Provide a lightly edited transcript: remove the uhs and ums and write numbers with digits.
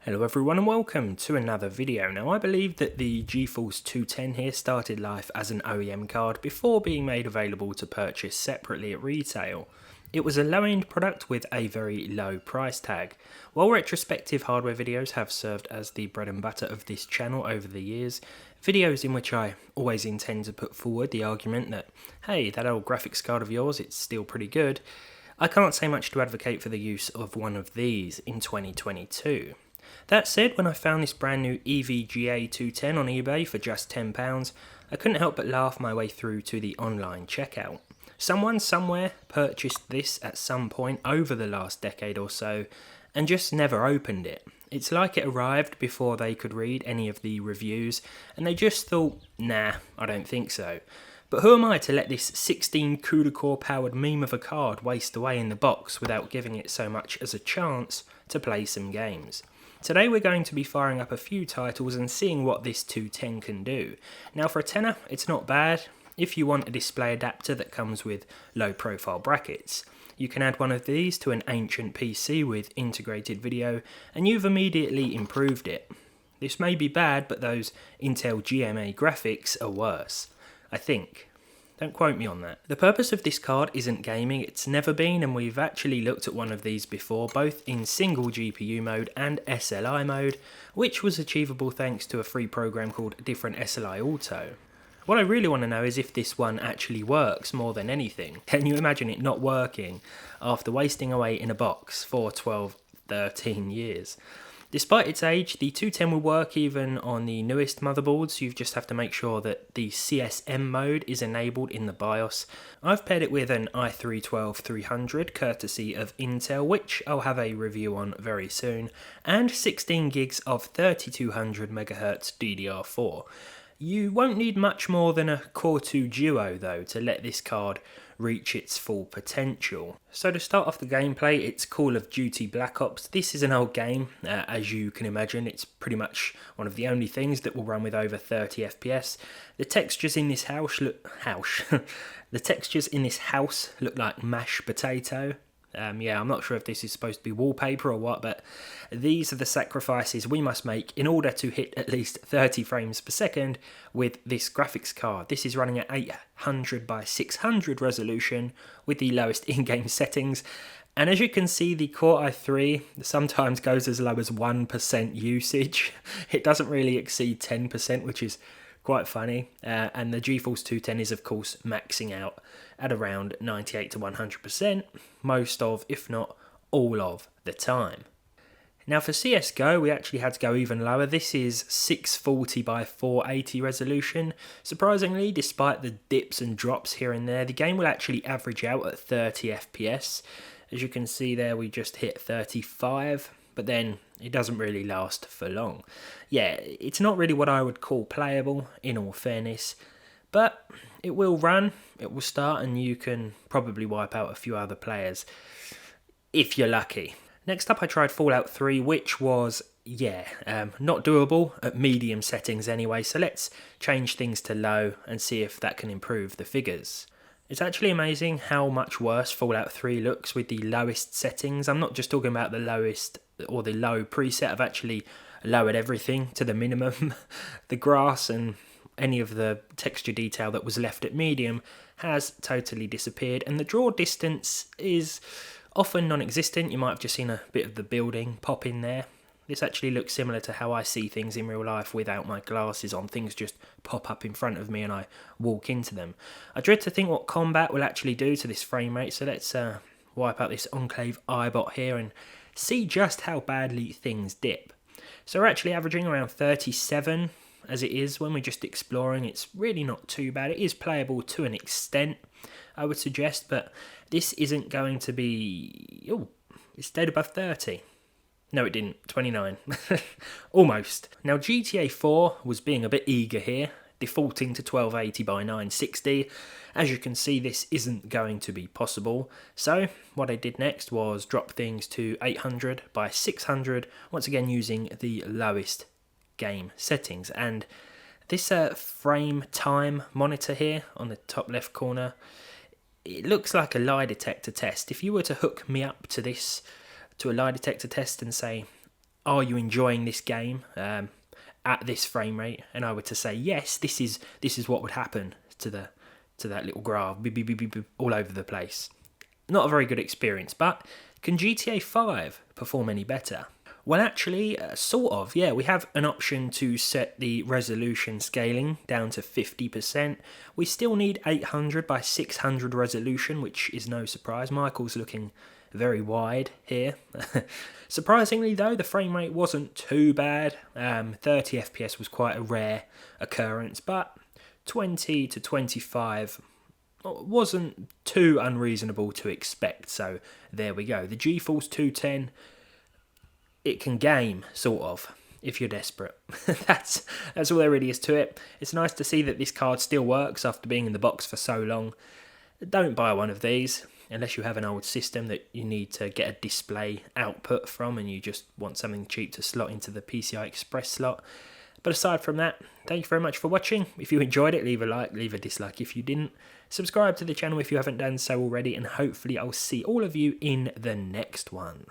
Hello everyone and welcome to another video. Now I believe that the GeForce 210 here started life as an OEM card before being made available to purchase separately at retail. It was a low-end product with a very low price tag. While retrospective hardware videos have served as the bread and butter of this channel over the years, videos in which I always intend to put forward the argument that, hey, that old graphics card of yours, it's still pretty good, I can't say much to advocate for the use of one of these in 2022. That said, when I found this brand new EVGA 210 on eBay for just £10, I couldn't help but laugh my way through to the online checkout. Someone somewhere purchased this at some point over the last decade or so and just never opened it. It's like it arrived before they could read any of the reviews and they just thought, nah, I don't think so. But who am I to let this 16 CUDA-core powered meme of a card waste away in the box without giving it so much as a chance to play some games? Today we're going to be firing up a few titles and seeing what this 210 can do. Now for a tenner, it's not bad. If you want a display adapter that comes with low profile brackets, you can add one of these to an ancient PC with integrated video and you've immediately improved it. This may be bad, but those Intel GMA graphics are worse, I think. Don't quote me on that. The purpose of this card isn't gaming, it's never been, and we've actually looked at one of these before, both in single GPU mode and SLI mode, which was achievable thanks to a free program called Different SLI Auto. What I really want to know is if this one actually works more than anything. Can you imagine it not working after wasting away in a box for 12, 13 years? Despite its age, the 210 will work even on the newest motherboards. You just have to make sure that the CSM mode is enabled in the BIOS. I've paired it with an i3-12300 courtesy of Intel, which I'll have a review on very soon, and 16 gigs of 3200 MHz DDR4. You won't need much more than a Core 2 Duo though to let this card reach its full potential. So to start off the gameplay, it's Call of Duty Black Ops. This is an old game, as you can imagine. It's pretty much one of the only things that will run with over 30 FPS. The textures in this the textures in this house look like mashed potato. Yeah, I'm not sure if this is supposed to be wallpaper or what, but these are the sacrifices we must make in order to hit at least 30 frames per second with this graphics card. This is running at 800 by 600 resolution with the lowest in-game settings. And as you can see, the Core i3 sometimes goes as low as 1% usage. It doesn't really exceed 10%, which is quite funny. And the GeForce 210 is, of course, maxing out at around 98 to 100% most of, if not all of, the time. Now for CSGO, we actually had to go even lower. This is 640 by 480 resolution. Surprisingly, despite the dips and drops here and there, the game will actually average out at 30 FPS. As you can see there, we just hit 35, but then it doesn't really last for long. Yeah, it's not really what I would call playable, in all fairness, but it will run, it will start, and you can probably wipe out a few other players, if you're lucky. Next up I tried Fallout 3, which was, not doable at medium settings anyway, so let's change things to low and see if that can improve the figures. It's actually amazing how much worse Fallout 3 looks with the lowest settings. I'm not just talking about the lowest or the low preset, I've actually lowered everything to the minimum. The grass and any of the texture detail that was left at medium has totally disappeared, and the draw distance is often non-existent. You might have just seen a bit of the building pop in there. This actually looks similar to how I see things in real life without my glasses on. Things just pop up in front of me and I walk into them. I dread to think what combat will actually do to this frame rate, so let's wipe out this Enclave iBot here and see just how badly things dip. So we're actually averaging around 37 as it is when we're just exploring. It's really not too bad. It is playable to an extent, I would suggest, but this isn't going to be... Oh, it stayed above 30. No, it didn't. 29. Almost. Now, GTA 4 was being a bit eager here, defaulting to 1280 by 960. As you can see, this isn't going to be possible. So, what I did next was drop things to 800 by 600, once again using the lowest game settings. And this frame time monitor here on the top left corner, it looks like a lie detector test. If you were to hook me up to this, to a lie detector test and say, are you enjoying this game at this frame rate? And I were to say yes, this is what would happen to that little graph, beep, beep, beep, beep, beep, all over the place. Not a very good experience, but can GTA 5 perform any better? Well, actually, sort of, yeah. We have an option to set the resolution scaling down to 50%. We still need 800 by 600 resolution, which is no surprise. Michael's looking very wide here. Surprisingly, though, the frame rate wasn't too bad. 30 FPS was quite a rare occurrence, but 20 to 25 wasn't too unreasonable to expect. So there we go. The GeForce 210, it can game, sort of, if you're desperate. That's all there really is to it. It's nice to see that this card still works after being in the box for so long. Don't buy one of these unless you have an old system that you need to get a display output from and you just want something cheap to slot into the PCI Express slot. But aside from that, thank you very much for watching. If you enjoyed it, leave a like, leave a dislike if you didn't. Subscribe to the channel if you haven't done so already, and hopefully I'll see all of you in the next one.